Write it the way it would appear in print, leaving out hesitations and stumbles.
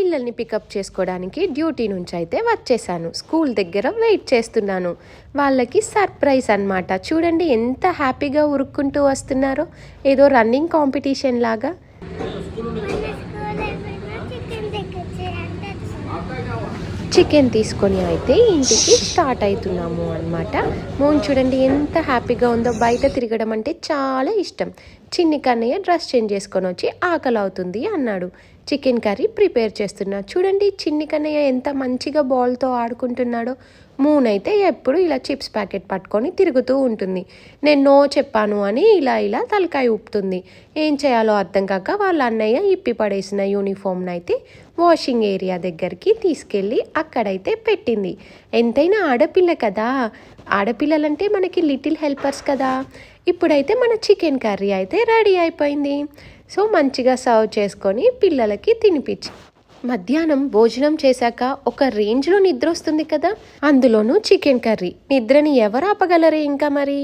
పిల్లల్ని పికప్ చేసుకోవడానికి డ్యూటీ నుంచి అయితే వచ్చేసాను. స్కూల్ దగ్గర వెయిట్ చేస్తున్నాను. వాళ్ళకి సర్ప్రైజ్ అన్నమాట. చూడండి ఎంత హ్యాపీగా ఉరుక్కుంటూ వస్తున్నారో, ఏదో రన్నింగ్ కాంపిటీషన్ లాగా. చికెన్ తీసుకొని అయితే ఇంటికి స్టార్ట్ అవుతున్నాము అనమాట. మోన్ చూడండి ఎంత హ్యాపీగా ఉందో. బయట తిరగడం అంటే చాలా ఇష్టం. చిన్ని కన్నయ్య డ్రెస్ చేంజ్ చేసుకొని వచ్చి ఆకలి అవుతుంది అన్నాడు. చికెన్ కర్రీ ప్రిపేర్ చేస్తున్నా. చూడండి చిన్ని కన్నయ్య ఎంత మంచిగా బాల్తో ఆడుకుంటున్నాడో. మూన్ అయితే ఎప్పుడు ఇలా చిప్స్ ప్యాకెట్ పట్టుకొని తిరుగుతూ ఉంటుంది. నేను నో చెప్పాను అని ఇలా తలకాయ ఊపుతుంది. ఏం చేయాలో అర్థం కాక వాళ్ళ అన్నయ్య ఇప్పి పడేసిన యూనిఫామ్ని అయితే వాషింగ్ ఏరియా దగ్గరికి తీసుకెళ్ళి అక్కడైతే పెట్టింది. ఎంతైనా ఆడపిల్ల కదా, ఆడపిల్లలంటే మనకి లిటిల్ హెల్పర్స్ కదా. ఇప్పుడైతే మన చికెన్ కర్రీ అయితే రెడీ అయిపోయింది. సో మంచిగా సర్వ్ చేసుకొని పిల్లలకి తినిపించి మధ్యాహ్నం భోజనం చేశాక ఒక రేంజ్లో నిద్ర వస్తుంది కదా, అందులోనూ చికెన్ కర్రీ. నిద్రని ఎవరు ఆపగలరే ఇంకా మరి.